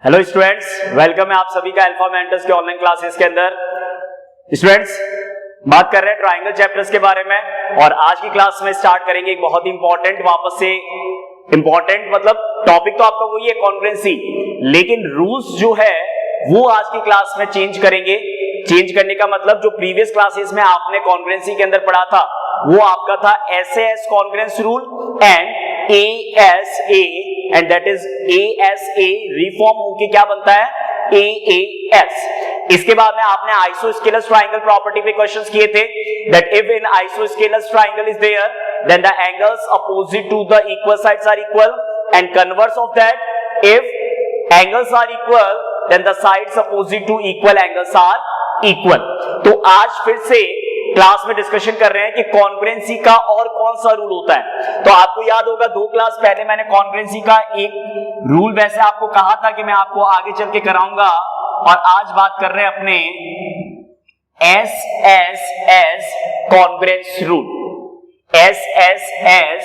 Hello students, welcome है आप सभी का अल्फा मेंटर्स के ऑनलाइन क्लासेस के अंदर। स्टूडेंट्स, बात कर रहे हैं ट्रायंगल चैप्टर्स के बारे में और आज की क्लास में स्टार्ट करेंगे एक बहुत इंपॉर्टेंट, वापस से इंपॉर्टेंट मतलब टॉपिक तो आपका वही है कॉन्ग्रुएंसी, लेकिन रूल्स जो है वो आज की क्लास में चेंज करेंगे। चेंज करने का मतलब जो प्रीवियस क्लासेस में आपने कॉन्ग्रुएंसी के अंदर पढ़ा था वो आपका था SAS congruence rule and ASA, and that is ASA reform होके क्या बनता है AAS। इसके बाद में आपने आइसोस्केलस ट्रायंगल प्रॉपर्टी पे क्वेश्चंस किए थे that if in isosceles triangle is there then the angles opposite to the equal sides are equal and converse of that if angles are equal then the sides opposite to equal angles are equal. तो आज फिर से class में discussion कर रहे हैं कि congruency का और कौन सा रूल होता है। तो आपको याद होगा 2 क्लास पहले मैंने कॉन्ग्रुएंसी का एक रूल वैसे आपको कहा था कि मैं आपको आगे चल के कराऊंगा, और आज बात कर रहे हैं अपने SSS कॉन्ग्रुएंस रूल। SSS,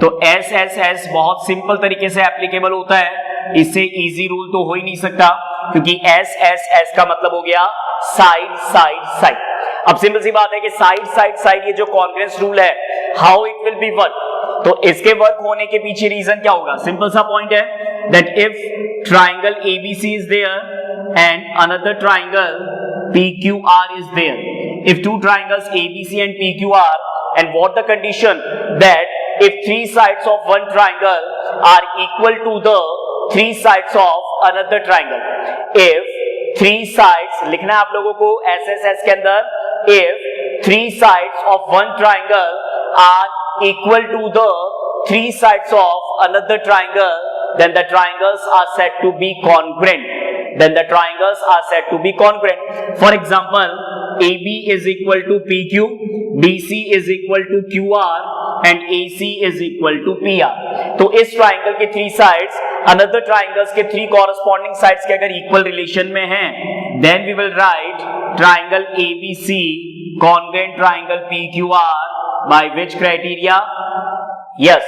तो SSS बहुत सिंपल तरीके से एप्लीकेबल होता है, इससे इजी रूल तो हो ही नहीं सकता क्योंकि SSS का मतलब हो गया साइड साइड साइड। अब सिंपल सी बात है कि साइड साइड साइड ये जो कॉन्ग्रुएंस रूल है how it will be work, तो इसके वर्क होने के पीछे रीजन क्या होगा। सिंपल सा पॉइंट है that if triangle ABC is there and another triangle PQR is there, if two triangles ABC and PQR, and what the condition that if 3 sides of one triangle are equal to the 3 sides of another triangle, if 3 sides लिखना है आप लोगों को SSS के अंदर, if 3 sides of one triangle are equal to the 3 sides of another triangle, then the triangles are said to be congruent. Then the triangles are said to be congruent. For example, AB is equal to PQ, BC is equal to QR, and AC is equal to PR. तो इस triangle के 3 sides another triangles के 3 corresponding sides के अगर equal relation में हैं, then we will write triangle ABC congruent triangle PQR by which criteria? Yes,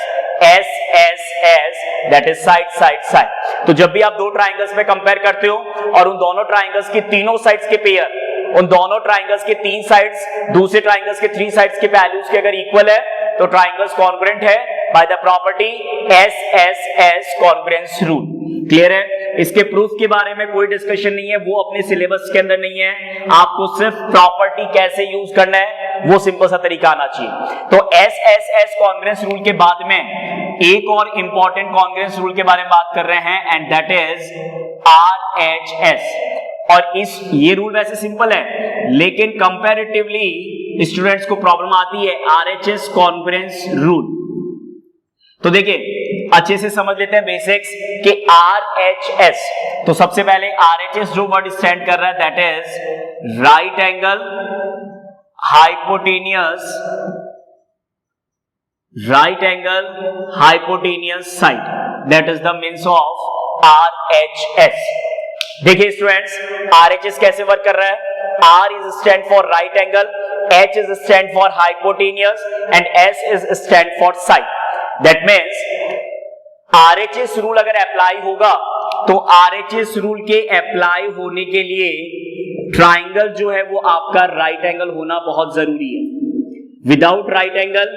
SSS, that is side side side. तो जब भी आप 2 ट्राइंगल्स में कंपेयर करते हो और उन दोनों ट्राइंगल्स की तीनों साइड्स के पेयर, उन दोनों ट्राइंगल्स के 3 साइड्स दूसरे ट्राइंगल्स के 3 साइड्स के वैल्यूज के अगर इक्वल है तो ट्राइंगल्स कॉन्ग्रुएंट है bye the property SSS congruence rule. Clear है? इसके प्रूफ के बारे में कोई डिस्कशन नहीं है, वो अपने सिलेबस के अंदर नहीं है, आपको सिर्फ प्रॉपर्टी कैसे यूज करना है वो सिंपल सा तरीका आना चाहिए। तो SSS कॉन्ग्रुएंस रूल के बाद में एक और इंपॉर्टेंट कॉन्ग्रुएंस रूल के बारे में बात कर रहे हैं एंड दैट इज RHS। और ये रूल वैसे सिंपल है लेकिन कंपैरेटिवली स्टूडेंट्स को प्रॉब्लम आती है RHS कॉन्ग्रुएंस रूल। तो देखिए अच्छे से समझ लेते हैं बेसिक्स कि RHS, तो सबसे पहले RHS जो वर्ड स्टैंड कर रहा है that is right angle hypotenuse side, that is the means of RHS। देखिए स्टूडेंट्स, RHS कैसे वर्क कर रहा है। R is stand for right angle, H is stand for hypotenuse and S is stand for side. That means RHS rule अगर apply होगा तो RHS rule के apply होने के लिए ट्राइंगल जो है वो आपका राइट एंगल होना बहुत जरूरी है। विदाउट राइट एंगल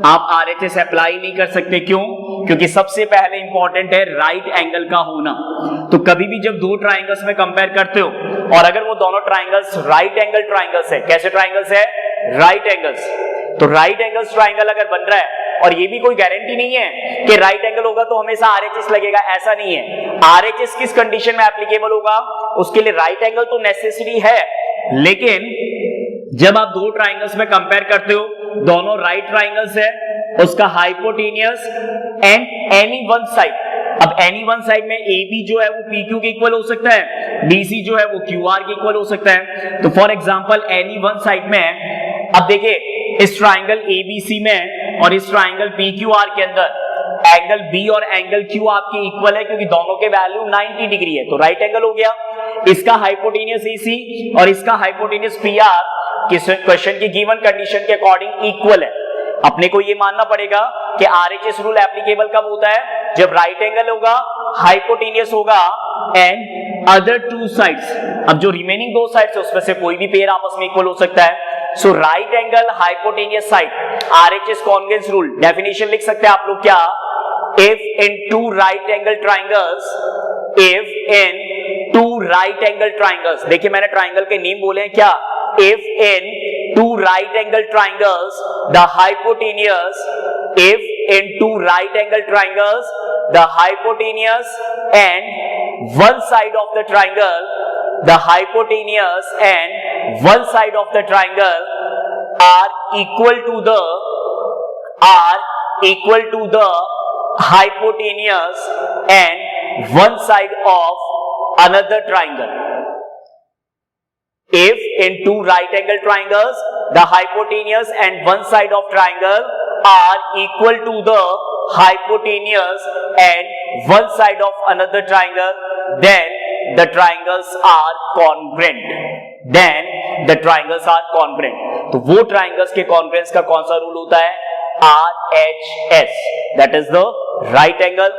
आप RHS अप्लाई नहीं कर सकते। क्यों? क्योंकि सबसे पहले इंपॉर्टेंट है राइट एंगल का होना। तो कभी भी जब 2 ट्राइंगल्स में कंपेयर करते हो और अगर वो दोनों ट्राइंगल्स राइट एंगल ट्राइंगल्स है, कैसे ट्राइंगल्स है? Right angles. तो राइट एंगल्स ट्राइंगल अगर बन रहा है, और ये भी कोई गारंटी नहीं है कि राइट एंगल होगा तो हमेशा RHS लगेगा, ऐसा नहीं है। RHS किस कंडीशन में एप्लीकेबल होगा, उसके लिए राइट एंगल तो नेसेसरी है, लेकिन जब आप 2 ट्राइंगल्स में कंपेयर करते हो, दोनों राइट ट्राइंगल्स है, उसका hypotenuse and any one side, अब एनी वन साइड में AB जो है वो PQ के इक्वल हो सकता है, BC जो है वो QR के इक्वल हो सकता है। तो for example any one side में, अब देखिए इस ट्राइंगल ABC में और इस ट्राइंगल PQR के अंदर एंगल B और एंगल Q आपके इक्वल है क्योंकि दोनों के वैल्यू 90 डिग्री है, तो राइट एंगल हो गया। इसका हाइपोटेनियस AC और इसका हाइपोटेनियस PR किस क्वेश्चन की गिवन कंडीशन के अकॉर्डिंग इक्वल है। अपने को ये मानना पड़ेगा कि RHS रूल एप्लीकेबल कब होता है, जब राइट एंगल होगा, हाइपोटेनियस होगा एंड अदर टू साइड्स, अब जो रिमेनिंग दो साइड्स है उसमें से कोई भी पेयर आपस में इक्वल हो सकता है। So right angle hypotenuse side, RHS congruence rule, definition लिख सकते हैं आप लोग क्या, if in two right angle triangles, if in two right angle triangles, देखिए मैंने ट्राइंगल के नेम बोले हैं क्या, if in two right angle triangles the hypotenuse, if in two right angle triangles the hypotenuse and one side of the triangle, the hypotenuse and one side of the triangle are equal to the hypotenuse and one side of another triangle. If in two right angle triangles the hypotenuse and one side of triangle are equal to the hypotenuse and one side of another triangle, then the triangles are congruent. Then the triangles are congruent. तो वो triangles के congruence का कौन सा rule होता है, RHS, that is the right angle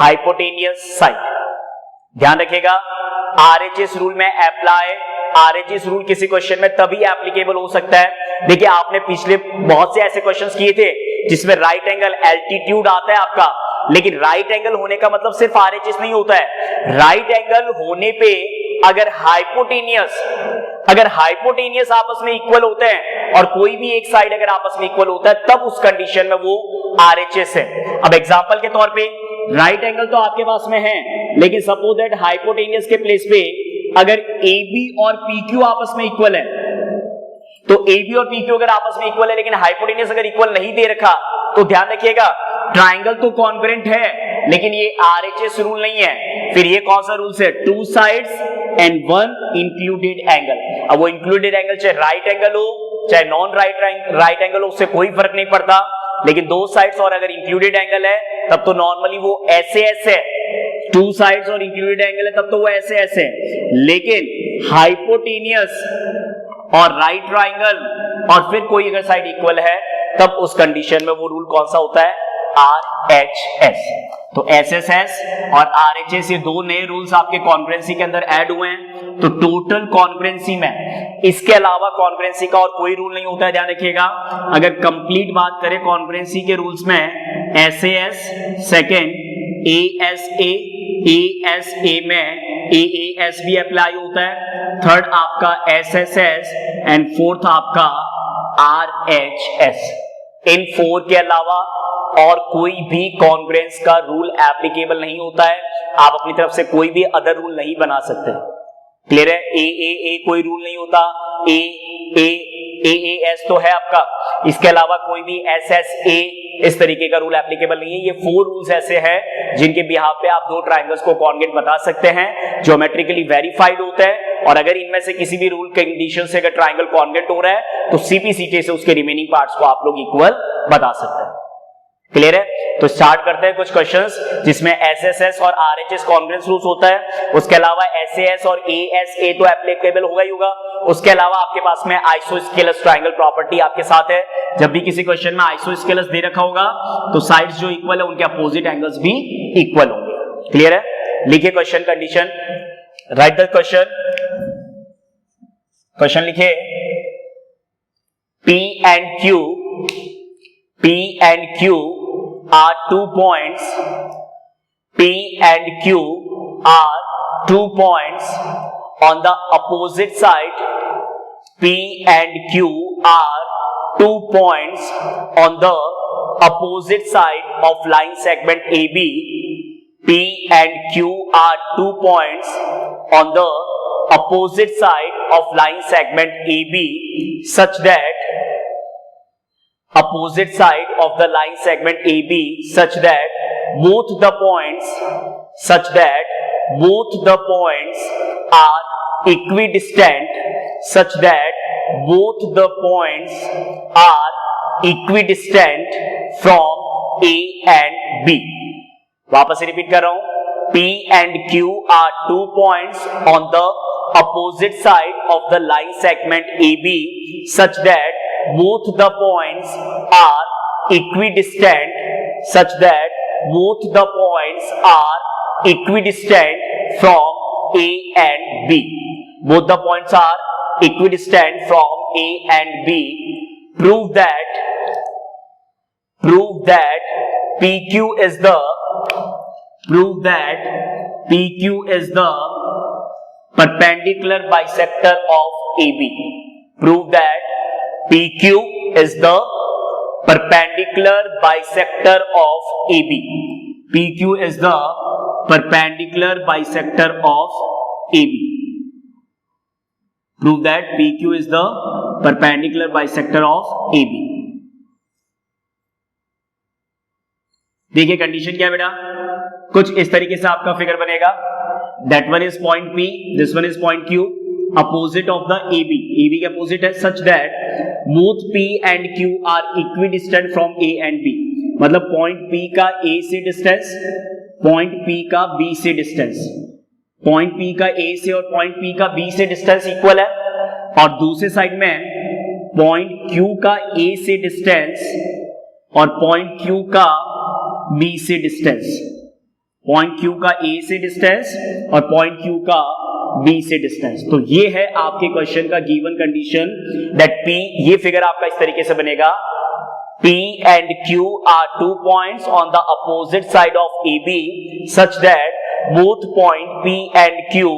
hypotenuse side. ध्यान रखिएगा, RHS रूल में अप्लाई, RHS रूल किसी क्वेश्चन में तभी एप्लीकेबल हो सकता है, देखिए आपने पिछले बहुत से ऐसे क्वेश्चंस किए थे जिसमें राइट एंगल एल्टीट्यूड आता है आपका, लेकिन राइट एंगल होने का मतलब सिर्फ RHS नहीं होता है, राइट एंगल होने पे अगर हाइपोटेनियस आपस में इक्वल होते हैं और कोई भी एक साइड अगर आपस में इक्वल होता है तब उस कंडीशन में वो RHS है। अब एग्जांपल के तौर पे राइट एंगल तो आपके पास में है, लेकिन सपोज दैट हाइपोटेनियस के प्लेस पे अगर AB और PQ आपस में इक्वल है, तो AB और PQ अगर आपस में इक्वल है लेकिन हाइपोटेनियस अगर इक्वल नहीं दे रखा, तो ध्यान रखिएगा ट्राइंगल तो कॉन्ग्रुएंट है लेकिन ये RHS रूल नहीं है। फिर ये कौन सा रूल है, two sides and one included angle. अब वो इंक्लूडेड एंगल चाहे राइट एंगल हो चाहे नॉन राइट एंगल हो, उससे कोई फर्क नहीं पड़ता, लेकिन दो साइड्स और अगर इंक्लूडेड एंगल है तब तो नॉर्मली वो SS है, टू साइड्स और इंक्लूडेड एंगल है तब तो वो SS है, लेकिन हाइपोटेनियस और राइट ट्राइंगल और फिर कोई अगर साइड इक्वल है तब उस कंडीशन में वो रूल कौन सा होता है, RHS। तो SSS और RHS ये दो नए रूल्स आपके कॉन्ग्रुएंसी के अंदर ऐड हुए हैं। तो टोटल कॉन्ग्रुएंसी में इसके अलावा कॉन्ग्रुएंसी का और कोई रूल नहीं होता है, ध्यान रखिएगा। अगर कंप्लीट बात करें कॉन्ग्रुएंसी के रूल्स में, SAS सेकेंड, ASA में AAS भी अप्लाई होता है, थर्ड आपका SSS एंड फोर्थ आपका RHS। इन फोर के अलावा और कोई भी कॉन्ग्रुएंस का रूल एप्लीकेबल नहीं होता है, आप अपनी तरफ से कोई भी अदर रूल नहीं बना सकते। क्लियर है, AAA कोई रूल नहीं होता, AAS तो है आपका, इसके अलावा कोई भी SSA इस तरीके का रूल एप्लीकेबल नहीं है। ये फोर रूल्स ऐसे हैं जिनके बिहाफ पे आप दो ट्राइंगल्स को कॉन्ग्रुएंट बता सकते हैं, ज्योमेट्रिकली वेरीफाइड होता है, और अगर इनमें से किसी भी रूल कंडीशन से अगर ट्राइंगल कॉन्ग्रुएंट हो रहा है तो CPCT से उसके रिमेनिंग पार्ट्स को आप लोग इक्वल बता सकते हैं। क्लियर है, तो स्टार्ट करते हैं कुछ क्वेश्चंस जिसमें SSS और RHS कॉन्ग्रुएंस रूल्स होता है, उसके अलावा SAS और ASA तो एप्लीकेबल होगा ही होगा। उसके अलावा आपके पास में आइसोस्केलस ट्रायंगल प्रॉपर्टी आपके साथ है, जब भी किसी क्वेश्चन में आइसोस्केलस दे रखा होगा तो साइड्स जो इक्वल है उनके अपोजिट एंगल्स भी इक्वल होंगे। क्लियर है, लिखिए question condition, right the question. Question लिखिए, P and Q are 2 points. P and Q are 2 points on the opposite side. P and Q are 2 points on the opposite side of line segment AB. P and Q are 2 points on the opposite side of line segment AB such that opposite side of the line segment AB such that both the points are equidistant, such that both the points are equidistant from A and B। वापस से repeat कर रहा हूं, P and Q are 2 points on the opposite side of the line segment AB such that both the points are equidistant, such that both the points are equidistant from A and B. Both the points are equidistant from A and B. Prove that PQ is the perpendicular bisector of AB. Prove that PQ is the perpendicular bisector of AB. PQ is the perpendicular bisector of AB. Prove that PQ is the perpendicular bisector of AB. देखिए condition क्या है बेटा, कुछ इस तरीके से आपका figure बनेगा. That one is point P, this one is point Q, opposite of the AB. AB के opposite है such that both P and Q are equidistant from A and B. मतलब point P का A से distance, point P का B से distance, point P का A से और point P का B से डिस्टेंस इक्वल है. और दूसरे साइड में point Q का A से डिस्टेंस और point Q का B से डिस्टेंस, पॉइंट Q का A से डिस्टेंस और पॉइंट Q का B से डिस्टेंस. तो ये है आपके क्वेश्चन का गिवन कंडीशन दैट P, ये फिगर आपका इस तरीके से बनेगा. P and Q are 2 points on the opposite side of AB such that both point P and Q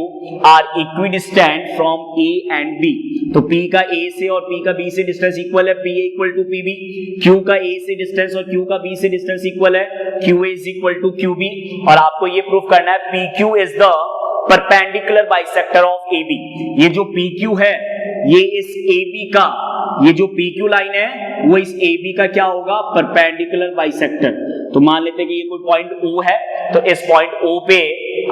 are equidistant from A and B. तो P का A से और P का B से डिस्टेंस इक्वल है, P equal to PB. Q का A से distance और Q का B से डिस्टेंस इक्वल है, QA is equal to QB. और आपको ये प्रूफ करना है PQ is the perpendicular bisector of AB. ये जो PQ है ये इस AB का, ये जो PQ लाइन है वो इस AB का क्या होगा, परपेंडिकुलर बाइसेक्टर. तो मान लेते हैं कि ये कोई पॉइंट O है, तो इस पॉइंट O पे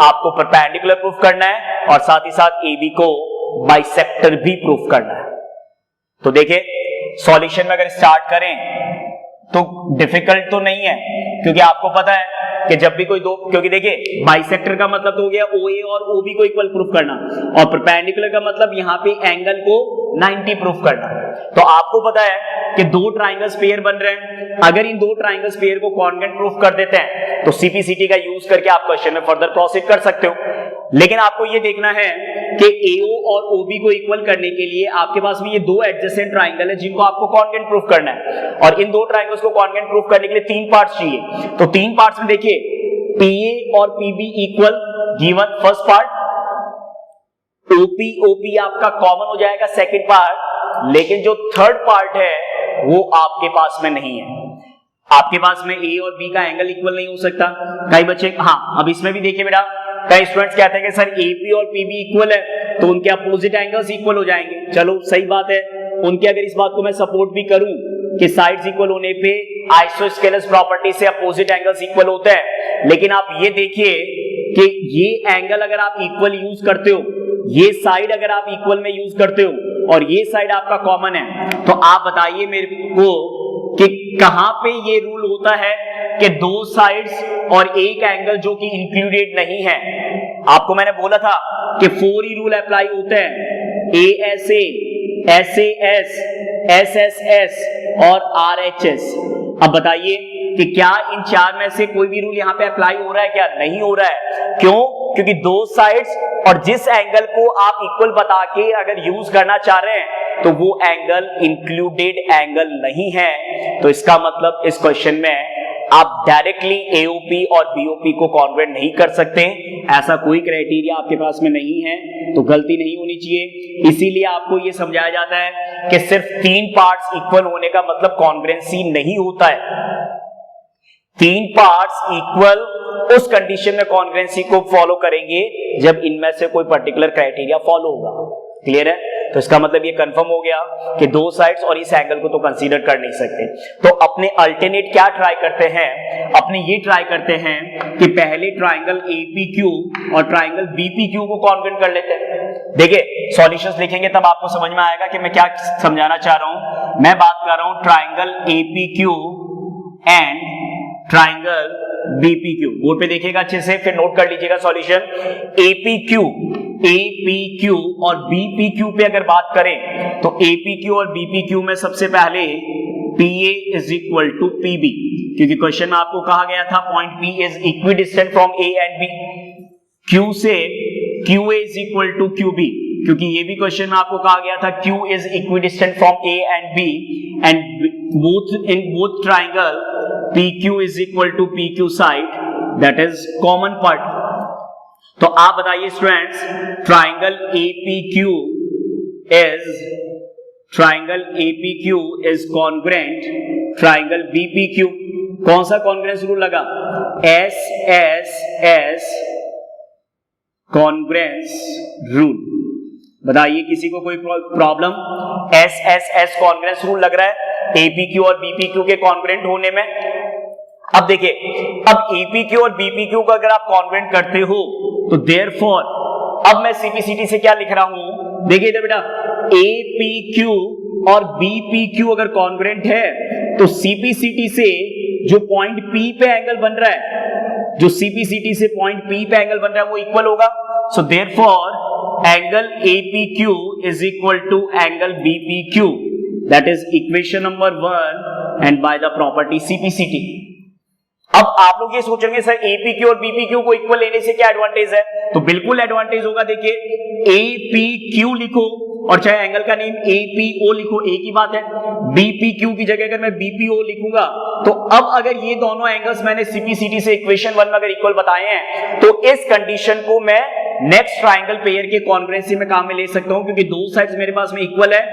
आपको परपेंडिकुलर प्रूफ करना है और साथ ही साथ AB को बाइसेक्टर भी प्रूफ करना है. तो देखिए सॉल्यूशन में अगर स्टार्ट करें तो डिफिकल्ट तो नहीं है, क्योंकि आपको पता है कि जब भी कोई दो, क्योंकि देखिए बाइसेक्टर का मतलब तो हो गया OA और OB को इक्वल प्रूफ करना, और परपेंडिकुलर का मतलब यहाँ पे एंगल को 90 प्रूफ करना. तो आपको पता है कि दो ट्राइंगल्स पेयर बन रहे हैं, अगर इन दो ट्राइंगल्स पेयर को कॉन्ग्रुएंट प्रूफ कर देते हैं तो सीपीसीटी का यूज करके आप क्वेश्चन में फर्दर प्रोसीड कर सकते हो. लेकिन आपको ये देखना है कि AO और OB को इक्वल करने के लिए आपके पास में ये दो एडजेसेंट ट्राइंगल है जिनको आपको कॉन्ग्रुएंट प्रूफ करना है, और इन दो ट्राइंगल्स को कॉन्ग्रुएंट प्रूफ करने के लिए 3 पार्ट्स चाहिए. तो 3 पार्ट्स में देखिए PA और PB equal given first part, OP आपका कॉमन हो जाएगा सेकंड पार्ट, लेकिन जो थर्ड पार्ट है वो आपके पास में नहीं है. आपके पास में A और B का एंगल इक्वल नहीं हो सकता. कई बच्चे, हाँ अब इसमें भी देखिए बेटा, कई स्टूडेंट्स कहते हैं कि सर AP और PB इक्वल है तो उनके अपोजिट एंगल्स इक्वल हो जाएंगे. चलो सही बात है, उनके अगर इस बात को मैं सपोर्ट भी करूं कि साइड्स इक्वल होने पे आइसोस्केलस प्रॉपर्टी से अपोजिट एंगल्स इक्वल होते हैं, लेकिन आप ये देखिए कि ये एंगल अगर आप इक्वल यूज करते हो, ये साइड अगर आप इक्वल में यूज करते हो और ये साइड आपका कॉमन है, तो आप बताइए मेरे को कि कहां पे ये रूल होता है कि दो साइड्स और एक एंगल जो कि इंक्लूडेड नहीं है. आपको मैंने बोला था कि 4 ही रूल अप्लाई होते हैं, ASA, SAS, SSS और RHS. अब बताइए कि क्या इन 4 में से कोई भी रूल यहां पे अप्लाई हो रहा है, क्या नहीं हो रहा है? क्यों? क्योंकि दो साइड्स और जिस एंगल को आप इक्वल बता के अगर यूज करना चाह रहे हैं तो वो एंगल इंक्लूडेड एंगल नहीं है. तो इसका मतलब इस क्वेश्चन में आप डायरेक्टली AOP और BOP को कॉन्ग्रुएंट नहीं कर सकते, ऐसा कोई क्राइटेरिया आपके पास में नहीं है, तो गलती नहीं होनी चाहिए. इसीलिए आपको ये समझाया जाता है कि सिर्फ 3 पार्ट्स इक्वल होने का मतलब कॉन्ग्रुएंसी नहीं होता है. 3 पार्ट्स इक्वल उस कंडीशन में कॉन्ग्रुएंसी को फॉलो करेंगे जब इनमें से कोई पर्टिकुलर क्राइटेरिया फॉलो होगा. क्लियर है? तो इसका मतलब ये कंफर्म हो गया कि दो साइड्स और इस एंगल को तो कंसीडर कर नहीं सकते. तो अपने अल्टरनेट क्या ट्राई करते हैं, अपने ये ट्राई करते हैं कि पहले ट्राइंगल APQ और ट्राइंगल BPQ को कॉन्ग्रुएंट कर लेते हैं. देखिए सॉल्यूशंस लिखेंगे तब आपको समझ में आएगा कि मैं क्या समझाना चाह रहा हूं. मैं बात कर रहा हूं triangle APQ and triangle BPQ. Board पे देखिएगा अच्छे से, फिर नोट कर लीजिएगा सॉल्यूशन. APQ और BPQ पे अगर बात करें तो APQ और BPQ में सबसे पहले PA is equal to PB, क्योंकि क्वेश्चन में आपको कहा गया था point P is equidistant from A and B। Q से QA is equal to QB, क्योंकि ये भी क्वेश्चन में आपको कहा गया था Q is equidistant from A and B, and both triangle PQ is equal to PQ side, that is common part. तो आप बताइए students, triangle APQ is congruent triangle BPQ। कौन सा कॉन्ग्रेंस रूल लगा? SSS congruence rule. बताइए किसी को कोई प्रॉब्लम? SSS कॉन्ग्रेंस रूल लग रहा है APQ और BPQ के कॉन्ग्रेंट होने में। अब देखिए, अब APQ और BPQ को अगर आप कॉन्ग्रेंट करते हो तो देयरफॉर अब मैं CPCT से क्या लिख रहा हूं, देखिए इधर बेटा, APQ और BPQ अगर कॉन्ग्रेंट है तो CPCT से जो पॉइंट P पे एंगल बन रहा है, जो CPCT से पॉइंट P पे एंगल बन रहा है वो इक्वल होगा। So therefore angle APQ is equal to angle BPQ, that is equation number 1 and by the property CPCT। अब आप लोग ये सोचेंगे सर APQ और BPQ को इक्वल लेने से क्या एडवांटेज है? तो बिल्कुल एडवांटेज होगा। देखिए APQ लिखो और चाहे एंगल का नेम APO लिखो, एक ही बात है। BPQ की जगह अगर मैं BPO लिखूंगा तो अब अगर ये दोनों एंगल्स मैंने CPCT से इक्वेशन 1 में अगर इक्वल बताए हैं तो इस कंडीशन को मैं नेक्स्ट ट्राइंगल पेयर के कॉन्ग्रुएंसी में काम में ले सकता हूं, क्योंकि दो साइड्स मेरे पास में इक्वल है,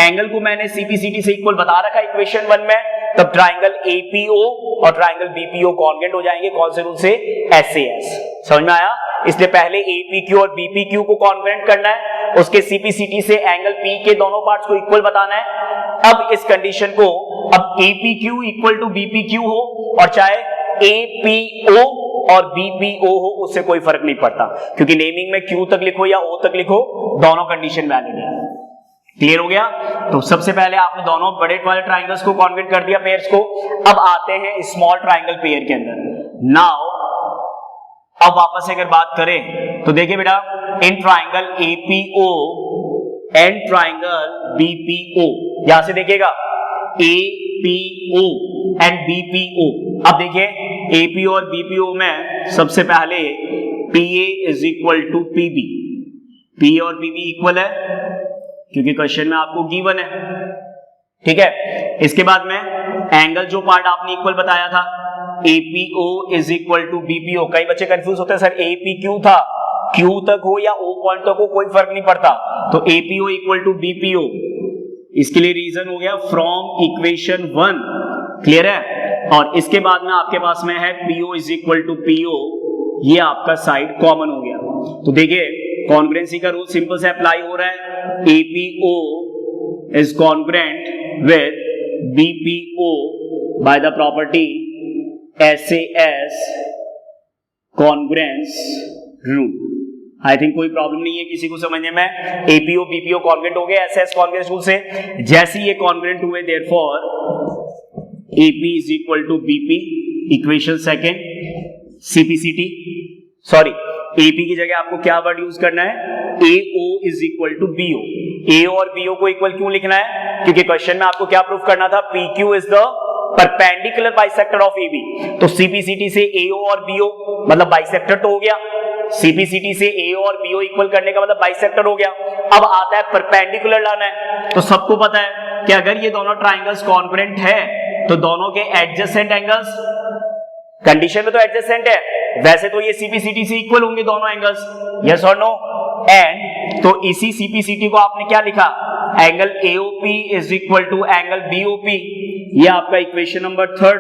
एंगल को मैंने CPCT से इक्वल बता रखा है इक्वेशन 1 में, तब ट्राइंगल APO और ट्राइंगल BPO कॉन्ग्रुएंट हो जाएंगे। कौन से रूल से? SAS। समझ में आया? इसलिए पहले APQ और BPQ को कॉन्ग्रुएंट करना है, उसके CPCT से एंगल P के दोनों पार्ट्स को इक्वल बताना है। अब इस कंडीशन को, अब APQ इक्वल टू BPQ हो और चाहे APO और BPO हो, उससे कोई फर्क नहीं पड़ता, क्योंकि नेमिंग में Q तक लिखो या O तक लिखो, दोनों कंडीशन वैलिड है। क्लियर हो गया? तो सबसे पहले आपने दोनों बड़े वाले ट्राइंगल्स को कॉन्ग्रुएंट कर दिया, पेयर्स को। अब आते हैं स्मॉल ट्राइंगल पेयर के अंदर। नाउ अब वापस से अगर बात करें तो देखिए बेटा, in triangle APO and triangle BPO, यहां से देखिएगा APO एंड BPO। अब देखिए APO और BPO में सबसे पहले PA is equal to PB। PA और BB इक्वल है क्योंकि क्वेश्चन में आपको गिवन है, ठीक है। इसके बाद में एंगल जो पार्ट आपने इक्वल बताया था APO is equal to BPO। कई बच्चे कंफ्यूज होते हैं सर APQ था, Q तक हो या O पॉइंट तक हो कोई फर्क नहीं पड़ता, तो APO इक्वल टू BPO। इसके लिए रीजन हो गया फ्रॉम इक्वेशन 1। क्लियर है? और इसके बाद में आपके पास में है PO is equal to PO, ये आपका साइड कॉमन हो गया। तो देखिए कॉन्ग्रुएंसी का रूल सिंपल से अप्लाई हो रहा है, APO is congruent with BPO by the property SAS congruence rule। I think कोई प्रॉब्लम नहीं है किसी को समझने में। APO BPO कॉन्ग्रुएंट हो गए SAS कॉन्ग्रुएंस रूल से। जैसे ये कॉन्ग्रुएंट हुए, therefore AP is equal to BP, equation second CPCT, sorry AP की जगह आपको क्या वर्ड यूज करना है? AO is equal to BO। AO और BO को इक्वल क्यों लिखना है? क्योंकि क्वेश्चन में आपको क्या प्रूफ करना था? PQ is the perpendicular bisector of AB। तो CPCT से AO और BO मतलब बाइसेक्टर तो हो गया, CPCT से AO और BO इक्वल करने का मतलब बाइसेक्टर हो गया। अब आता है परपेंडिकुलर लाना है, तो सबको पता है कि अगर ये दोनों ट्राइंगल्स कॉन्ग्रुएंट है तो दोनों के एडजेसेंट एंगल्स, कंडीशन में तो एडजेसेंट है, वैसे तो ये CPCT से इक्वल होंगे दोनों एंगल्स, यस और नो? एंड तो इसी CPCT को आपने क्या लिखा? Angle AOP is equal to angle BOP, ये आपका इक्वेशन नंबर 3।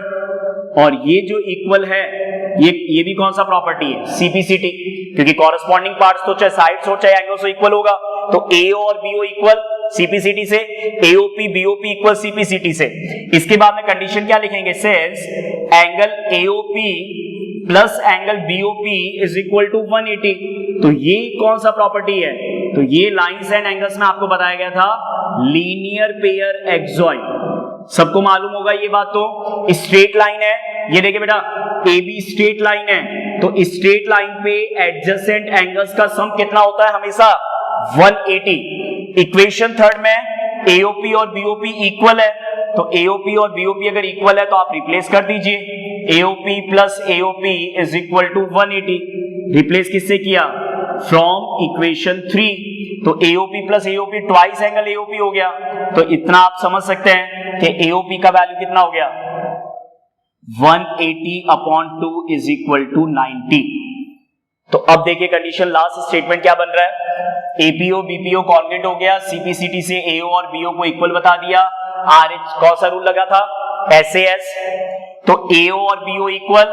और ये जो इक्वल है ये भी कौन सा प्रॉपर्टी है? CPCT, क्योंकि कॉरेस्पॉन्डिंग पार्ट्स तो चाहे साइड्स हो चाहे एंगल्स हो इक्वल होगा। तो AO और BO इक्वल CPCT से, AOP BOP इक्वल CPCT से। इसके बाद में कंडीशन क्या लिखेंगे? Since angle AOP plus angle BOP is equal to 180। तो ये कौन सा प्रॉपर्टी है? तो ये लाइंस एंड एंगल्स में आपको बताया गया था लीनियर पेयर एक्सॉइड। सबको मालूम होगा ये बात। तो स्ट्रेट लाइन है, ये देखिए बेटा AB स्ट्रेट लाइन है, तो स्ट्रेट लाइन पे एडजेसेंट एंगल्स का सम कितना होता है? हमेशा 180। इक्वेशन 3 में AOP और BOP इक्वल है, तो एओपी और बीओपी अगर इक्वल है तो आप रिप्लेस कर दीजिए, AOP plus AOP is equal to 180। Replace किससे किया? From equation 3। तो AOP plus AOP twice angle AOP हो गया। तो इतना आप समझ सकते हैं कि एओपी का वैल्यू कितना हो गया? 180/2 इज इक्वल टू 90। तो अब देखिए कंडीशन, लास्ट स्टेटमेंट क्या बन रहा है? एपीओ बीपीओ कॉन्ग्रुएंट हो गया, सीपीसीटी से एओ और बीओ को इक्वल बता दिया। आरएच कौन सा रूल लगा था? एसएएस। तो एओ और बीओ इक्वल,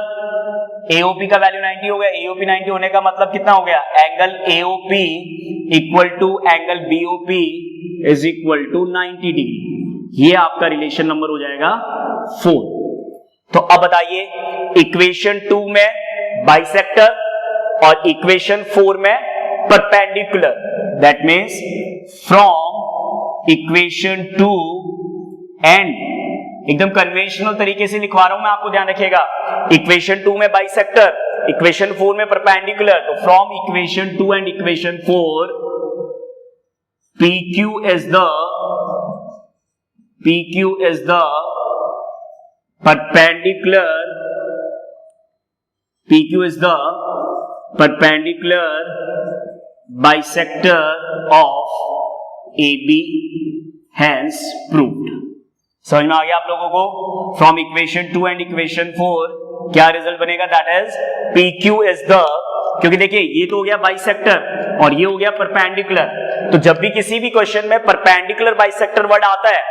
एओपी का वैल्यू 90 हो गया, एओपी 90 होने का मतलब कितना हो गया? Angle AOP equal to angle BOP is equal to 90 degree. ये आपका रिलेशन नंबर हो जाएगा 4। तो अब बताइए, इक्वेशन 2 में बाइसेक्टर और इक्वेशन 4 में perpendicular, that means from equation 2 and, एकदम कन्वेंशनल तरीके से लिखवा रहा हूं मैं, आपको ध्यान रखिएगा। इक्वेशन 2 में बाइसेक्टर, इक्वेशन 4 में परपेंडिकुलर। तो from equation 2 and equation 4 PQ is the perpendicular, PQ is the perpendicular bisector of AB, hence proved। समझ में आ गया आप लोगों को? फ्रॉम इक्वेशन 2 एंड इक्वेशन 4 क्या रिजल्ट बनेगा? That is PQ is the, क्योंकि देखिए ये तो हो गया बाइसेक्टर और ये हो गया परपेंडिकुलर। तो जब भी किसी भी क्वेश्चन में परपेंडिकुलर बाइसेक्टर वर्ड आता है,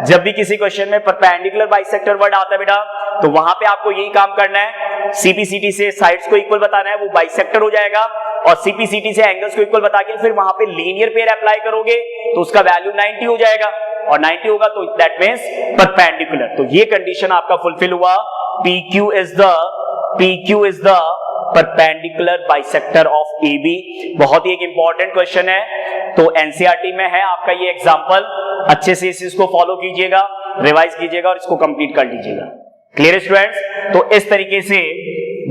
जब भी किसी क्वेश्चन में परपेंडिकुलर बाइसेक्टर वर्ड आता है बेटा, तो वहां पे आपको यही काम करना है, सीपीसीटी से साइड्स को इक्वल बताना है, वो बाइसेक्टर हो जाएगा, और सीपीसीटी से एंगल्स को इक्वल बता के फिर वहां पे लीनियर पेयर अप्लाई करोगे तो उसका वैल्यू 90 हो जाएगा, और 90 होगा तो दैट मींस परपेंडिकुलर। तो ये कंडीशन आपका फुलफिल हुआ। PQ is the perpendicular bisector of AB। बहुत ही एक इंपॉर्टेंट क्वेश्चन है, तो एनसीईआरटी में है आपका ये एग्जांपल। अच्छे से इस इसको फॉलो कीजिएगा, रिवाइज कीजिएगा और इसको कंप्लीट कर लीजिएगा। Clear students? तो इस तरीके से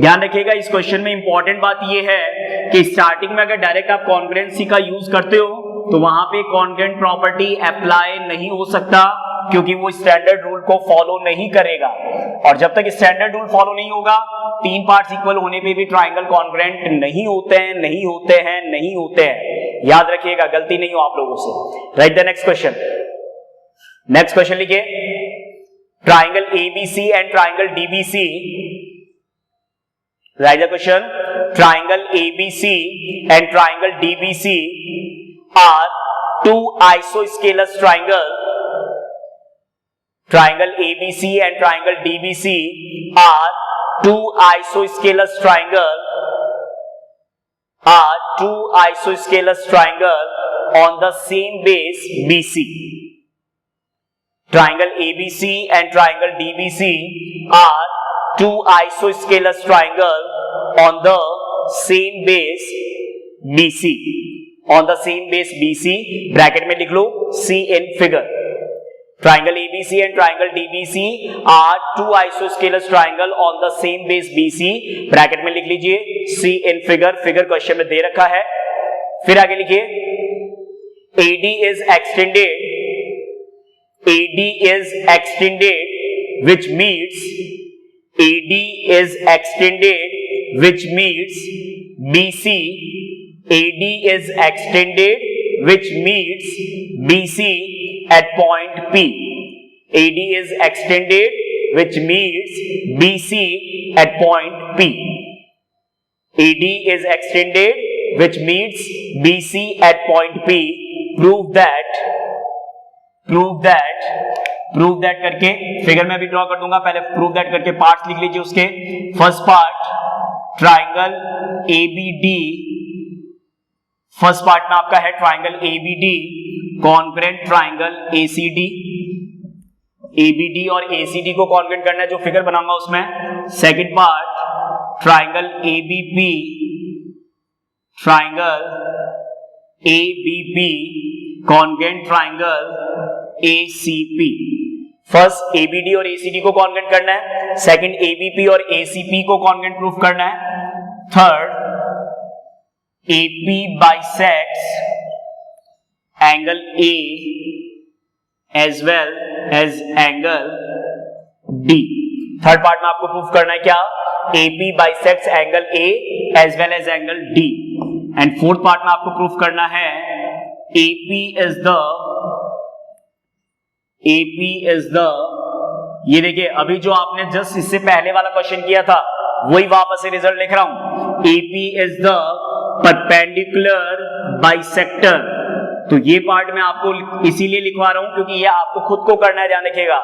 ध्यान रखिएगा, इस क्वेश्चन में इंपॉर्टेंट बात ये है कि स्टार्टिंग में अगर डायरेक्ट आप कॉन्ग्रुएंसी का यूज करते हो तो वहां पे कॉन्ग्रुएंट प्रॉपर्टी अप्लाई नहीं हो सकता, क्योंकि वो स्टैंडर्ड रूल को फॉलो नहीं करेगा। और जब तक स्टैंडर्ड रूल फॉलो नहीं होगा, तीन पार्ट्स इक्वल होने पे भी ट्राइंगल कॉन्ग्रुएंट नहीं होते हैं। याद रखिएगा, गलती नहीं हो आप लोगों से। Write the next question. Next question लिखिए, triangle ABC and triangle DBC। Write the question, triangle ABC and triangle DBC are two isosceles triangle. Triangle ABC and triangle DBC are two isosceles triangle on the same base BC. Triangle ABC and triangle DBC are two isosceles triangle on the same base BC. On the same base BC, bracket में लिख लो C in figure. Triangle ABC and triangle DBC are two isosceles triangle on the same base BC. Bracket में लिख लीजिए C in figure. Figure question में दे रखा है। फिर आगे लिखिए, AD is extended which meets BC. AD is extended which meets BC at point P. AD is extended which meets BC at point P. AD is extended which meets BC at point P. Prove that करके figure में भी draw कर दूंगा। पहले prove that करके parts लिख लीजिए उसके। First part, triangle ABD, first part में आपका है triangle ABD congruent triangle ACD। ABD और ACD को कॉन्ग्रुएंट करना है, जो फिगर बनाऊंगा उसमें। Second part, triangle ABP congruent triangle ACP। First ABD और ACD को कॉन्ग्रुएंट करना है, सेकंड ABP और ACP को कॉन्ग्रुएंट प्रूफ करना है, third AP bisects angle A as well as angle D. Third part में आपको प्रूफ करना है क्या, AP bisects angle A as well as angle D। And fourth part में आपको प्रूफ करना है AP इज द ये देखिए अभी जो आपने जस्ट इससे पहले वाला क्वेश्चन किया था वही वापस से रिजल्ट लिख रहा हूं, AP is the perpendicular bisector. तो ये पार्ट मैं आपको इसीलिए लिखवा रहा हूं क्योंकि ये आपको खुद को करना है, ध्यान रखिएगा।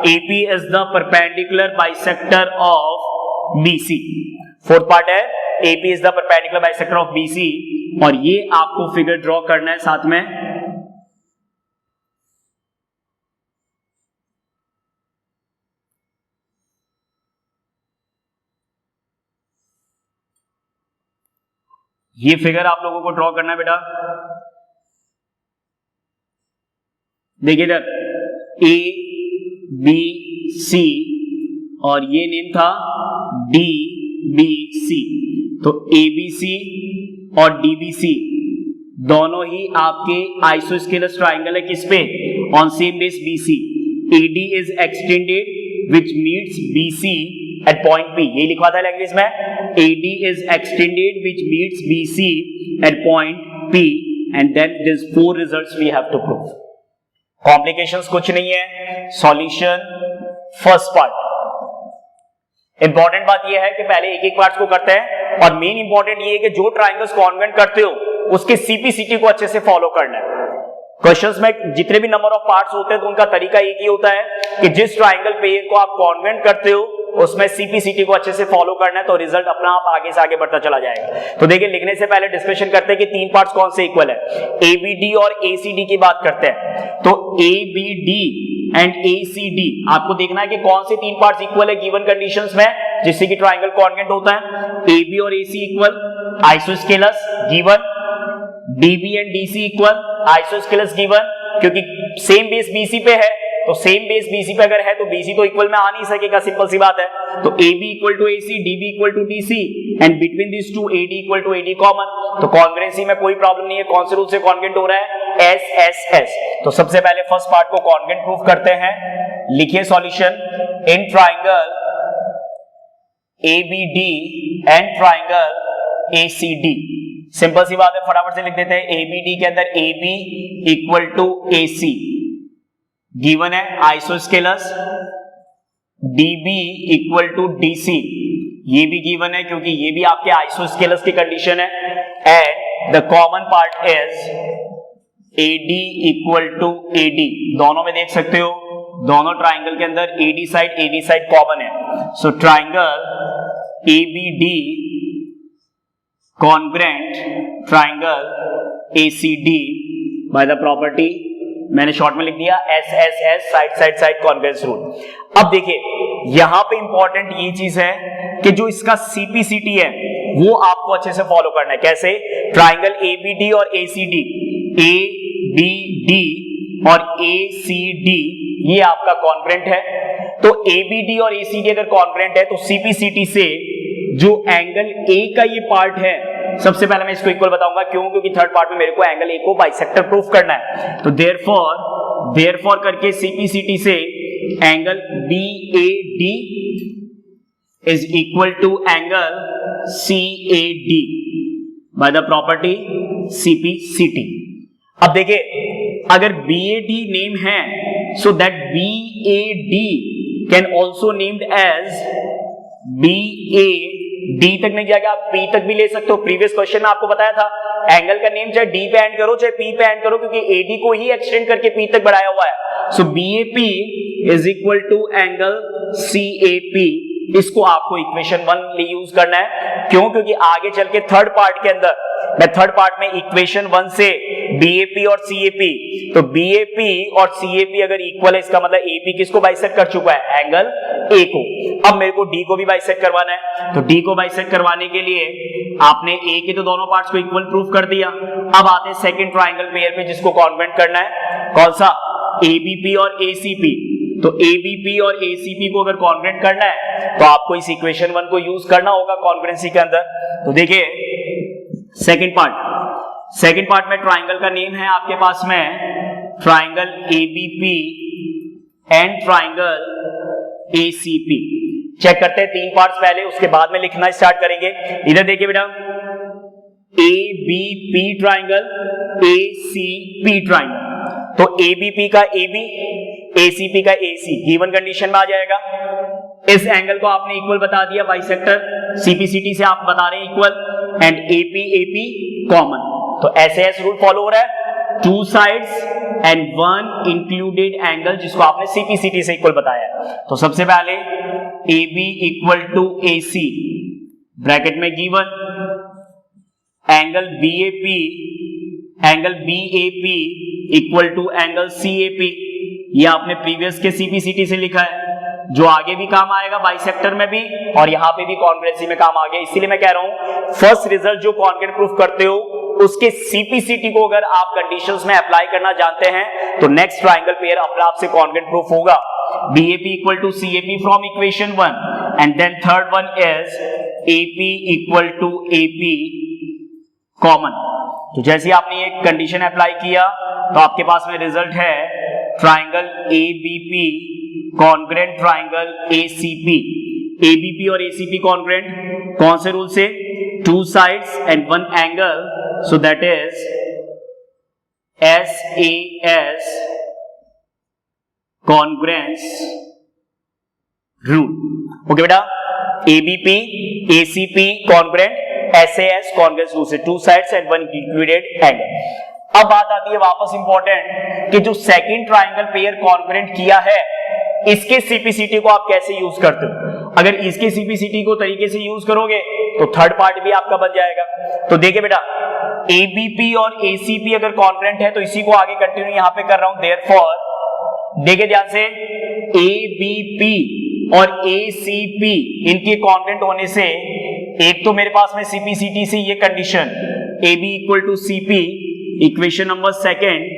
AP is the perpendicular bisector of BC। Fourth part है AP is the perpendicular bisector of BC, और ये आपको फिगर ड्रॉ करना है साथ में। ये फिगर आप लोगों को ड्रॉ करना है बेटा। देखिए इधर ABC और ये नेम था DBC। तो ABC और DBC दोनों ही आपके आइसोस्केलस ट्राइंगल है, किस पे, on same base BC। AD इज extended which meets BC at point P, ये लिखवा था लैंग्वेज में। AD is extended which meets BC at point P, and then there's 4 results we have to prove. Complications कुछ नहीं है। Solution first part। Important बात यह है कि पहले एक एक पार्ट्स को करते हैं, और मेन इंपॉर्टेंट ये है कि जो ट्राइंगल्स कॉन्वेंट करते हो उसके CPCT को अच्छे से फॉलो करना है। क्वेश्चंस में जितने भी नंबर ऑफ पार्ट्स होते हैं तो उनका तरीका एक ही होता है कि जिस ट्राइंगल पेयर को आप कॉन्वेंट करते हो उसमें CPCT को अच्छे से फॉलो करना है, तो रिजल्ट अपना आप आगे से आगे बढ़ता चला जाएगा। तो देखिए लिखने से पहले डिस्कशन करते हैं कि तीन पार्ट्स कौन से इक्वल है। ABD और ACD की बात करते हैं, तो ABD एंड ACD आपको देखना है कि कौन से तीन पार्ट्स इक्वल है गिवन कंडीशंस में जिससे कि ट्राइंगल कॉन्वेंट होता है। AB और AC equal, isosceles given, DB and DC equal, isosceles given, क्योंकि सेम बेस BC पे है, तो सेम बेस BC पे अगर है तो BC तो इक्वल में आ नहीं सकेगा, सिंपल सी बात है। तो AB equal to AC, DB equal to DC and between this two AD equal to AD common. तो कॉन्ग्रुएंसी में कोई प्रॉब्लम नहीं है, कौन से रूल से कॉन्ग्रुएंट हो रहा है, SSS। तो सबसे पहले फर्स्ट पार्ट को कॉन्ग्रुएंट प्रूफ करते हैं। लिखिए solution, in triangle ABD and triangle ACD। Simple सी बात है, फटाफट से लिख देते हैं। ABD के अंदर AB equal to AC given है, isosceles. DB equal to DC ये भी गिवन है क्योंकि ये भी आपके आइसोस्केलस की कंडीशन है। And the common part is AD equal to AD। दोनों में देख सकते हो, दोनों ट्राइंगल के अंदर AD साइड कॉमन है। So triangle ABD congruent triangle ACD bye the property, मैंने शॉर्ट में लिख दिया SSS, साइड कॉन्ग्रुएंस रूल। अब देखिए यहां पे इंपॉर्टेंट ये चीज है कि जो इसका CPCT है वो आपको अच्छे से फॉलो करना है। कैसे, ट्राइंगल ABD और ACD, ABD और ACD ये आपका कॉन्ग्रुएंट है। तो ABD और ACD अगर कॉन्ग्रुएंट है तो CPCT से जो एंगल A का ये पार्ट है, सबसे पहले मैं इसको इक्वल बताऊंगा, क्यों, क्योंकि थर्ड पार्ट में मेरे को एंगल A को बाइसेक्टर प्रूफ करना है। तो देयरफॉर करके CPCT से angle BAD is equal to angle CAD by the property CPCT। अब देखिए अगर BAD नेम है so that BAD can also named as BAD तक नहीं जाएगा, आप P तक भी ले सकते हो। प्रीवियस क्वेश्चन में आपको बताया था एंगल का नेम चाहे D पे एंड करो चाहे P पे एंड करो, क्योंकि AD को ही एक्सटेंड करके P तक बढ़ाया हुआ है। So BAP is equal to angle CAP। इसको आपको इक्वेशन 1 यूज करना है, क्यों, क्योंकि आगे चल के थर्ड पार्ट के अंदर मैं थर्ड पार्ट में इक्वेशन 1 से BAP और CAP, तो BAP और CAP अगर इक्वल है इसका मतलब AP किसको बाइसेक्ट कर चुका है, एंगल A को। अब मेरे को D को भी बाइसेक्ट करवाना है, तो D को बाइसेक्ट करवाने के लिए आपने A के तो दोनों पार्ट्स को इक्वल प्रूफ कर दिया। अब आते हैं सेकंड ट्राइंगल पेयर पे जिसको कॉन्ग्रुएंट करना है, कौन सा, ABP और ACP। तो ABP और ACP को अगर कॉन्ग्रुएंट करना है तो आपको इस इक्वेशन 1 को यूज करना होगा कॉन्ग्रुएंसी के अंदर। तो देखिए सेकंड पार्ट में ट्राइंगल का नेम है आपके पास में triangle ABP and triangle ACP। Check करते हैं 3 पार्ट्स पहले, उसके बाद में लिखना स्टार्ट करेंगे। इधर देखिए बेटा, ABP ट्राइंगल, ACP ट्राइंगल। तो ABP का AB, ACP का AC गिवन कंडीशन में आ जाएगा। इस एंगल को आपने इक्वल बता दिया बाइसेक्टर, CPCT से आप बता रहे हैं इक्वल, एंड AP कॉमन। तो SAS रूल फॉलो हो रहा है, 2 साइड्स एंड 1 इंक्लूडेड एंगल, जिसको आपने CPCT से इक्वल बताया। तो सबसे पहले AB equal to AC, bracket में given angle BAP equal to angle CAP। ये आपने प्रीवियस के CPCT से लिखा है, जो आगे भी काम आएगा बाइसेक्टर में भी, और यहां पे भी कॉन्ग्रुएंसी में काम आ गया। इसीलिए मैं कह रहा हूं फर्स्ट रिजल्ट जो कॉन्ग्रुएंट प्रूफ करते हो उसके CPCT को अगर आप कंडीशंस में अप्लाई करना जानते हैं तो नेक्स्ट ट्राइंगल पेयर अपने आप से कॉन्ग्रुएंट प्रूफ होगा। BAP equal to CAP from equation 1 and then third one is AP equal to AP common. तो जैसे आपने ये कंडीशन अप्लाई किया तो आपके पास में रिजल्ट है triangle ABP congruent triangle ACP। ABP और ACP कॉन्ग्रुएंट कौन से रूल से? 2 sides and 1 angle, so that is SAS congruence rule। Okay बेटा, ABP ACP congruent, SAS congruence rule से 2 sides and 1 included angle। अब बात आती है वापस इंपॉर्टेंट कि जो सेकंड ट्राइंगल पेयर कॉन्ग्रुएंट किया है इसके CPCT को आप कैसे यूज करते हो। अगर इसके CPCT को तरीके से यूज करोगे तो थर्ड पार्ट भी आपका बन जाएगा। तो देखिए बेटा, ABP और ACP अगर कॉन्ग्रुएंट है तो इसी को आगे कंटिन्यू यहां पे कर रहा हूं। देयरफॉर देखिए ध्यान से, ABP और ACP इनके कॉन्ग्रुएंट होने से एक तो मेरे पास में CPCT से ये condition AB equal to CP, equation number second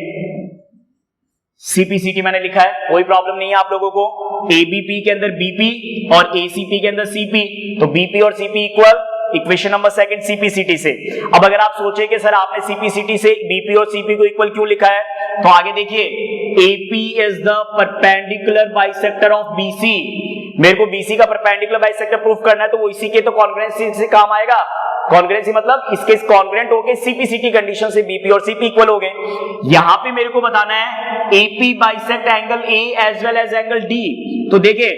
CPCT मैंने लिखा है, कोई प्रॉब्लम नहीं है आप लोगों को। ABP के अंदर BP और ACP के अंदर CP, तो BP और CP equal, equation number second CPCT से। अब अगर आप सोचे कि सर आपने CPCT से BP और CP को इक्वल क्यों लिखा है, तो आगे देखिए, AP is the perpendicular bisector of BC। मेरे को BC का परपेंडिकुलर बाइसेक्टर प्रूफ करना है तो वो इसी के तो कॉन्ग्रुएंसी से काम आएगा। कॉन्ग्रुएंसी मतलब इसके कॉन्ग्रुएंट होके CPCT कंडीशन से BP और CP इक्वल हो गए। यहां पे मेरे को बताना है AP bisect angle A as well as angle D। तो देखिए,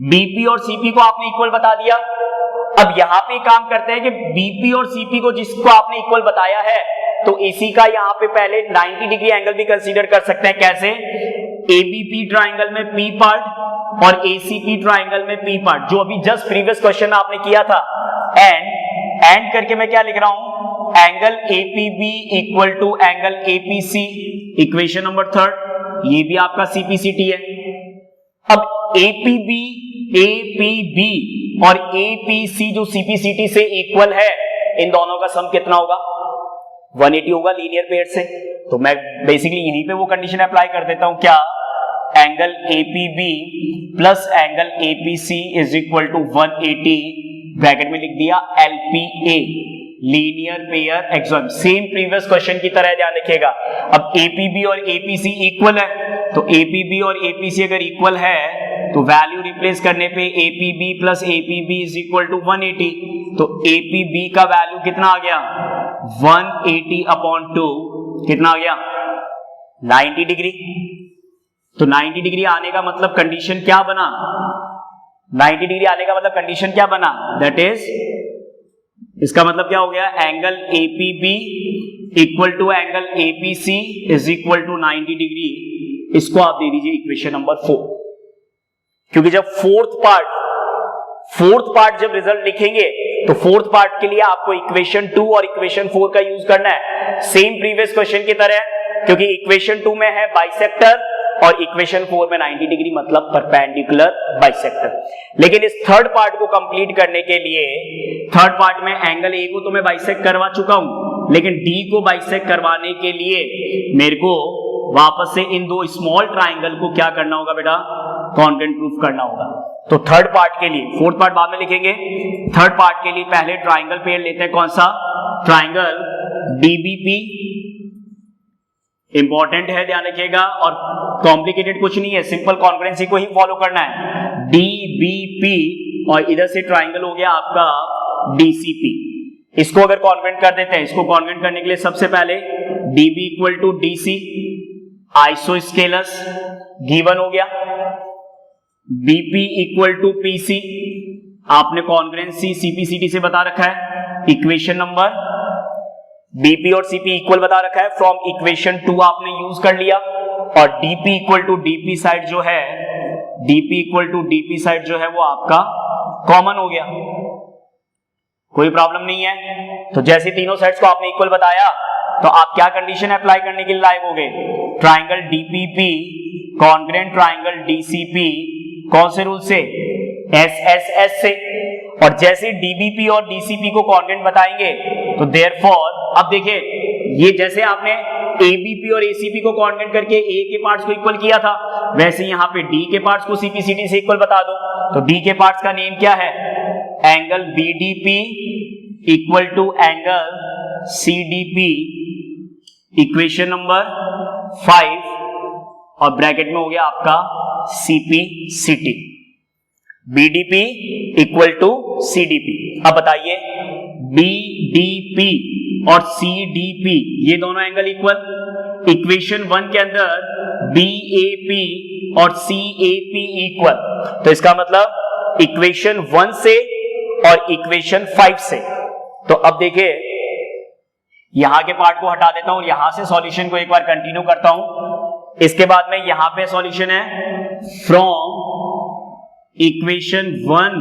BP और CP को आपने इक्वल बता दिया। अब यहां पे काम करते हैं कि BP और CP को जिसको आपने इक्वल बताया है तो इसी का यहां पे पहले 90 डिग्री एंगल भी कंसीडर कर सकते हैं। कैसे? ABP ट्राइंगल में P पार्ट और ACP ट्राइंगल में P पार्ट, जो अभी जस्ट प्रीवियस क्वेश्चन में आपने किया था। एंड करके मैं क्या लिख रहा हूं, angle APB equal to angle APC, equation number third, ये भी आपका CPCT है। अब APB और APC जो CPCT से इक्वल है, इन दोनों का सम कितना होगा? 180 होगा लीनियर पेयर से। तो मैं बेसिकली यहीं पे वो कंडीशन अप्लाई कर देता हूं, क्या? Angle APB plus angle APC is equal to 180, bracket में लिख दिया LPA, linear pair axiom. Same previous question की तरह ध्यान रखिएगा। अब APB और APC इक्वल है, तो APB और APC अगर इक्वल है तो वैल्यू रिप्लेस करने पे APB plus APB is equal to 180। तो APB का वैल्यू कितना आ गया? 180 अपॉन 2, कितना आ गया? 90 डिग्री। तो 90 डिग्री आने का मतलब कंडीशन क्या बना? 90 डिग्री आने का मतलब कंडीशन क्या बना? दैट इज, इसका मतलब क्या हो गया? Angle APB equal to angle APC is equal to 90 degree. इसको आप दे दीजिए इक्वेशन नंबर 4, क्योंकि जब फोर्थ पार्ट जब रिजल्ट लिखेंगे तो फोर्थ पार्ट के लिए आपको इक्वेशन 2 और इक्वेशन 4 का यूज करना है, सेम प्रीवियस क्वेश्चन की तरह, क्योंकि इक्वेशन 2 में है बाइसेक्टर और इक्वेशन 4 में 90 डिग्री मतलब परपेंडिकुलर बाइसेक्टर। लेकिन इस थर्ड पार्ट को कंप्लीट करने के लिए, थर्ड पार्ट में एंगल A को तो मैं बाइसेक्ट करवा चुका हूं, लेकिन D को बाइसेक्ट करवाने के लिए मेरे को वापस से इन दो स्मॉल ट्राइंगल को क्या करना होगा बेटा? कॉन्ग्रुएंट प्रूफ करना होगा। तो थर्ड पार्ट के लिए, फोर्थ पार्ट बाद में लिखेंगे, थर्ड पार्ट के लिए पहले ट्राइंगल पेयर लेते हैं। कौन सा? ट्राइंगल DBP इंपॉर्टेंट है, ध्यान रखिएगा, और कॉम्प्लिकेटेड कुछ नहीं है, सिंपल कॉन्ग्रुएंसी को ही फॉलो करना है। DBP और इधर से ट्राइंगल हो गया आपका DCP। इसको अगर कॉन्वेंट कर देते हैं, इसको कॉन्वेंट करने के लिए सबसे पहले DB equal to DC isosceles given हो गया, BP इक्वल टू PC आपने कॉन्ग्रुएंसी CPCT से बता रखा है, इक्वेशन नंबर BP और CP इक्वल बता रखा है, फ्रॉम इक्वेशन 2 आपने यूज कर लिया, और DP equal to DP side जो है, DP equal to DP side जो है वो आपका कॉमन हो गया, कोई प्रॉब्लम नहीं है। तो जैसे तीनों साइड्स को आपने इक्वल बताया तो आप क्या कंडीशन अप्लाई करने के लिए लायक हो गए, triangle DPP congruent triangle DCP कौन से रूल से, SSS से, और जैसे DBP और DCP को कॉन्ग्रुएंट बताएंगे तो देयरफॉर, अब देखिए ये जैसे आपने ABP और ACP को कॉन्ग्रुएंट करके A के पार्ट्स को इक्वल किया था, वैसे यहां पे D के पार्ट्स को CPCT से इक्वल बता दो, तो D के पार्ट्स का नेम क्या है, angle BDP equal to angle CDP, equation number 5, और ब्रैकेट में हो गया आपका CPCT, BDP equal to CDP। अब बताइए BDP और CDP ये दोनों एंगल इक्वल, इक्वेशन 1 के अंदर BAP और CAP इक्वल, तो इसका मतलब इक्वेशन 1 से और इक्वेशन 5 से। तो अब देखिए यहां के पार्ट को हटा देता हूं, यहां से सॉल्यूशन को एक बार कंटिन्यू करता हूं, इसके बाद में यहां पे सॉल्यूशन है फ्रॉम इक्वेशन 1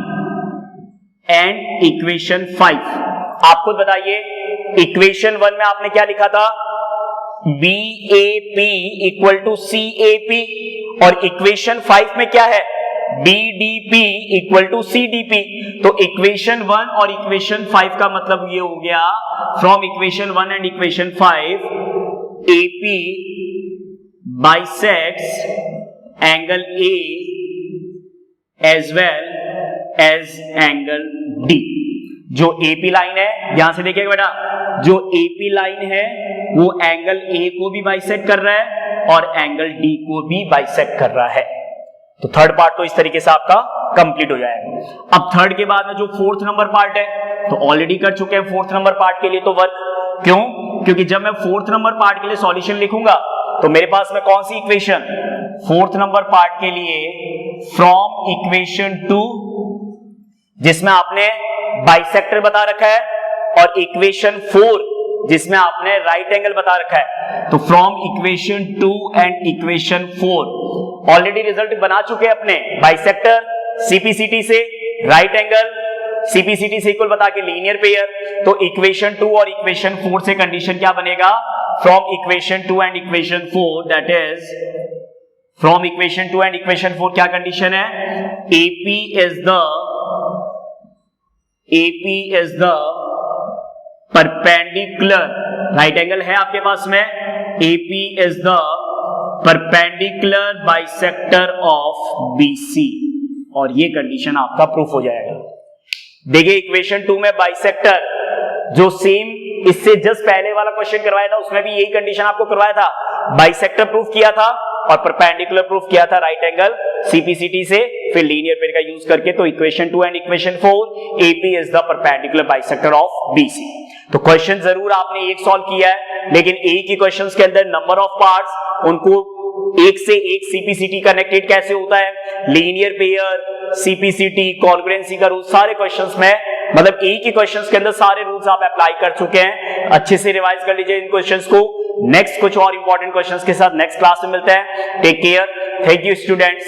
एंड इक्वेशन 5। आप खुद बताइए, इक्वेशन 1 में आपने क्या लिखा था, BAP इक्वल टू CAP, और इक्वेशन 5 में क्या है, BDP इक्वल टू CDP। तो इक्वेशन 1 और इक्वेशन 5 का मतलब ये हो गया, from equation 1 and equation 5 AP bisects angle A as well as angle D। जो AP लाइन है, यहां से देखिएगा बेटा, जो AP लाइन है वो एंगल A को भी बाइसेक्ट कर रहा है और एंगल D को भी बाइसेक्ट कर रहा है। तो थर्ड पार्ट तो इस तरीके से आपका कंप्लीट हो जाएगा। अब थर्ड के बाद में जो फोर्थ नंबर पार्ट है, तो ऑलरेडी कर चुके हैं फोर्थ नंबर पार्ट के लिए तो वर्क, क्यों, क्योंकि जब मैं फोर्थ नंबर पार्ट के लिए सॉल्यूशन लिखूंगा तो मेरे पास में कौन सी इक्वेशन, फोर्थ नंबर पार्ट के लिए फ्रॉम इक्वेशन 2 जिसमें आपने बाइसेक्टर बता रखा है, और इक्वेशन 4 जिसमें आपने राइट एंगल बता रखा है। तो from equation 2 and equation 4 already result बना चुके हैं अपने, बाइसेक्टर CPCT से, राइट एंगल CPCT से इक्वल बता के लीनियर पेयर। तो इक्वेशन 2 और इक्वेशन 4 से कंडीशन क्या बनेगा, from equation 2 and equation 4, that is from equation 2 and equation 4 क्या कंडीशन है, AP is the perpendicular, right angle है आपके पास में, AP is the perpendicular bisector of BC, और ये कंडीशन आपका प्रूफ हो जाएगा। देखिए इक्वेशन 2 में बाइसेक्टर, जो सेम इससे जस्ट पहले वाला क्वेश्चन करवाया था उसमें भी यही कंडीशन आपको करवाया था, बाइसेक्टर प्रूफ किया था और परपेंडिकुलर प्रूफ किया था राइट एंगल CPCT से, फिर लीनियर पेयर का यूज करके। तो equation 2 and equation 4 AP is the perpendicular bisector of BC। तो क्वेश्चन जरूर आपने एक सॉल्व किया है, लेकिन एक ही क्वेश्चंस के अंदर नंबर ऑफ पार्ट्स, उनको एक से एक CPCT कनेक्टेड कैसे होता है, लीनियर पेयर, CPCT, कॉन्ग्रुएंसी का रूल, सारे क्वेश्चंस में, मतलब एक ही क्वेश्चंस के अंदर सारे रूल्स आप अप्लाई कर चुके हैं। अच्छे से रिवाइज कर लीजिए इन क्वेश्चंस को। नेक्स्ट कुछ और इंपॉर्टेंट क्वेश्चंस के साथ नेक्स्ट क्लास में मिलते हैं। Take care, thank you students.